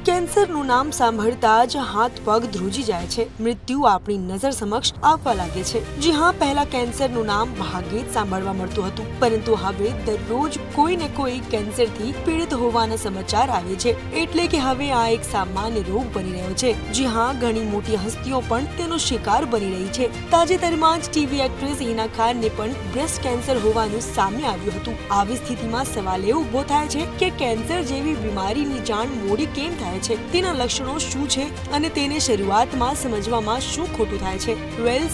કેન્સરનું નામ સાંભળતા જ હાથ પગ ધ્રુજી જાય છે. મૃત્યુ આપણી નજર સમક્ષ આવવા લાગે છે. જી હા, પહેલા કેન્સરનું નામ ભાગ્યે જ સાંભળવા મળતું હતું, પરંતુ હવે દરરોજ કોઈ ને કોઈ કેન્સરથી પીડિત હોવાના સમાચાર આવે છે. એટલે કે હવે આ એક સામાન્ય રોગ બની રહ્યો છે. જી હા, ઘણી મોટી હસ્તીઓ પણ તેનો શિકાર બની રહી છે. તાજેતરમાં જ ટીવી એક્ટ્રેસ હિના ખાનને પણ બ્રેસ્ટ કેન્સર હોવાનું સામે આવ્યું હતું. આવી સ્થિતિમાં સવાલ એ ઉભો થાય છે કે કેન્સર જેવી બીમારીની જાણ મોડી કેમ થાય છે? તેના લક્ષણો શું છે અને તેને શરૂઆતમાં સમજવામાં શું ખોટું થાય છે?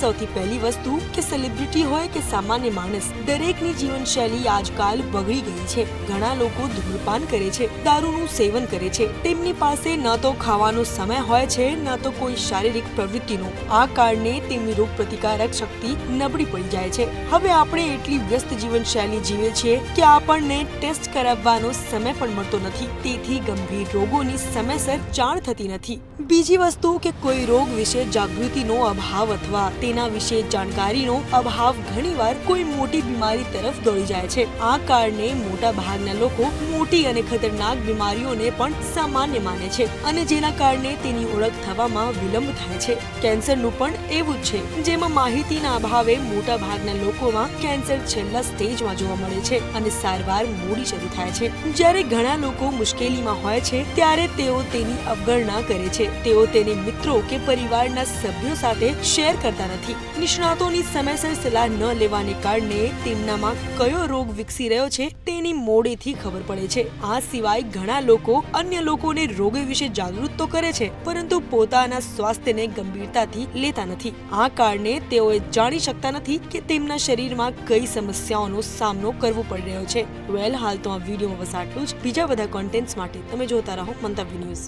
સૌથી પહેલી વસ્તુ કે સેલિબ્રિટી હોય કે સામાન્ય માણસ, દરેકની જીવનશૈલી આજકાલ બગડી ગઈ છે. ઘણા લોકો ધૂમ્રપાન કરે છે, દારૂનું સેવન કરે છે. તેમની પાસે ન તો ખાવાનો સમય હોય છે, ન તો કોઈ શારીરિક પ્રવૃત્તિનો. આ કારણે તેમની રોગ પ્રતિકારક શક્તિ નબળી પડી જાય છે. હવે આપણે એટલી વ્યસ્ત જીવનશૈલી જીવે છીએ કે આપણને ટેસ્ટ કરાવવાનો સમય પણ મળતો નથી. તેથી ગંભીર રોગોની સમયસર જાણ થતી નથી. બીજી વસ્તુ કે કોઈ રોગ વિશે જાગૃતિનો અભાવ અથવા તેના વિશે જાણકારીનો અભાવ ઘણીવાર કોઈ મોટી બીમારી તરફ દોડી જાય છે. આ કારણે મોટા ભાગના લોકો મોટી અને ખતરનાક બીમારીઓને પણ સામાન્ય માને છે અને જેના કારણે તેની ઓળખ થવામાં વિલંબ થાય છે. કેન્સરનું પણ એવું જ છે, જેમાં માહિતીના અભાવે મોટા ભાગના લોકોમાં કેન્સર છેલ્લા સ્ટેજમાં જોવા મળે છે અને સારવાર મોડી શરૂ થાય છે. જ્યારે ઘણા લોકો મુશ્કેલીમાં હોય છે ત્યારે તેઓ તેની અવગણના કરે છે. તેઓ તેને મિત્રો કે પરિવારના સભ્યો સાથે શેર કરતા નથી. નિષ્ણાતોની સમયસર સલાહ ન લેવાને કારણે તેમનામાં કયો રોગ વિકસી રહ્યો છે તેની મોડેથી ખબર પડે છે. આ સિવાય ઘણા લોકો અન્ય લોકોને રોગ વિશે જાગૃત તો કરે છે, પરંતુ પોતાના સ્વાસ્થ્યને ગંભીરતાથી લેતા નથી. આ કારણે તેઓ જાણી શકતા નથી કે તેમના શરીરમાં કઈ સમસ્યાઓનો સામનો કરવો પડી રહ્યો છે. હાલ તો આ વિડીયોમાં બસ આટલું જ. બીજા બધા કોન્ટેન્ટ્સ માટે તમે જોતા રહો મંતવ્ય ન્યૂઝ.